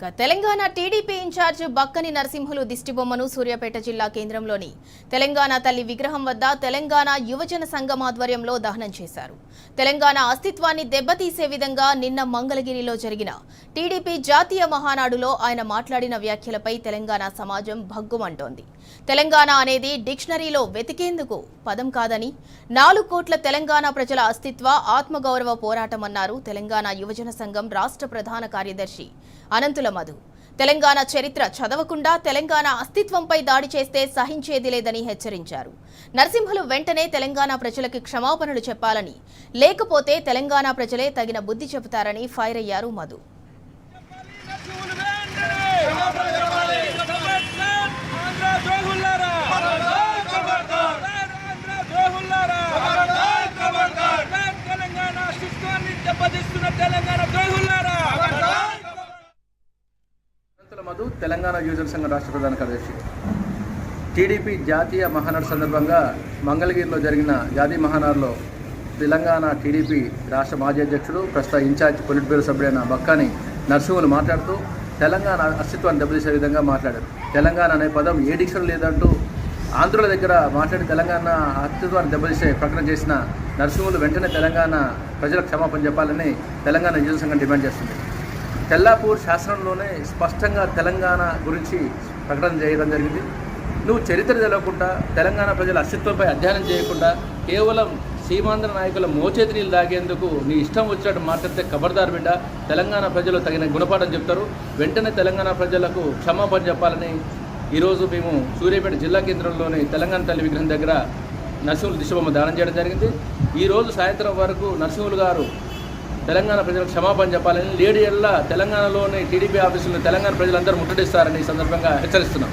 Telangana TDP incharge Bakkani Narasimhulu దిష్టిబొమ్మను Suryapet జిల్లా కేంద్రంలోని తెలంగాణ తల్లి విగ్రహం వద్ద తెలంగాణ యువజన సంఘం ఆధ్వర్యంలో దహనం చేశారు. తెలంగాణ అస్తిత్వాన్ని దెబ్బతీసే విధంగా నిన్న మంగళగిరిలో జరిగిన టీడీపీ జాతీయ మహానాడులో ఆయన మాట్లాడిన వ్యాఖ్యలపై తెలంగాణ సమాజం భగ్గుమంటోంది. తెలంగాణ అనేది డిక్షనరీలో వెతికేందుకు పదం కాదని 4 కోట్ల తెలంగాణ ప్రజల అస్తిత్వ ఆత్మగౌరవ పోరాటమన్నారు తెలంగాణ యువజన సంఘం రాష్ట్ర ప్రధాన కార్యదర్శి అనంతుల మధు. తెలంగాణ చరిత్ర చదవకుండా తెలంగాణ అస్తిత్వంపై దాడి చేస్తే సహించేది లేదని హెచ్చరించారు. నరసింహులు వెంటనే తెలంగాణ ప్రజలకు క్షమాపణలు చెప్పాలని, లేకపోతే తెలంగాణ ప్రజలే తగిన బుద్ధి చెబుతారని ఫైర్ అయ్యారు మధు. మధు తెలంగాణ యువజన సంఘం రాష్ట్ర ప్రధాన కార్యదర్శి. టీడీపీ జాతీయ మహానాడు సందర్భంగా మంగళగిరిలో జరిగిన జాతీయ మహానాడులో తెలంగాణ టీడీపీ రాష్ట్ర మాజీ అధ్యక్షుడు ప్రస్తుత ఇన్ఛార్జ్ పొలిట్ బ్యూరో సభ్యుడైన బక్కాని నరసింహులు మాట్లాడుతూ తెలంగాణ అస్తిత్వాన్ని దెబ్బతీసే విధంగా మాట్లాడారు. తెలంగాణ అనే పదం ఏ డిక్షనరీ లేదంటూ ఆంధ్రుల దగ్గర మాట్లాడి తెలంగాణ అస్తిత్వాన్ని దెబ్బతీసే ప్రకటన చేసిన నరసింహులు వెంటనే తెలంగాణ ప్రజలకు క్షమాపణ చెప్పాలని తెలంగాణ యువజన సంఘం డిమాండ్ చేస్తుంది. తెల్లాపూర్ శాసనంలోనే స్పష్టంగా తెలంగాణ గురించి ప్రకటన చేయడం జరిగింది. నువ్వు చరిత్ర తెలవకుండా తెలంగాణ ప్రజల అస్తిత్వంపై అధ్యయనం చేయకుండా కేవలం సీమాంధ్ర నాయకుల మోచేతి నీళ్ళు తాగేందుకు నీ ఇష్టం వచ్చినట్టు మాట్లాడితే ఖబర్దార్ బిడ్డ, తెలంగాణ ప్రజలు తగిన గుణపాఠం చెప్తారు. వెంటనే తెలంగాణ ప్రజలకు క్షమాపణ చెప్పాలని ఈరోజు మేము సూర్యాపేట జిల్లా కేంద్రంలోని తెలంగాణ తల్లి విగ్రహం దగ్గర నరసింహులు దిశబొమ్మ దానం చేయడం జరిగింది. ఈరోజు సాయంత్రం వరకు నరసింహులు గారు తెలంగాణ ప్రజలకు క్షమాపణ చెప్పాలని, లేడీ తెలంగాణలోని టీడీపీ ఆఫీసులను తెలంగాణ ప్రజలందరూ ముట్టడిస్తారని ఈ సందర్భంగా హెచ్చరిస్తున్నాం.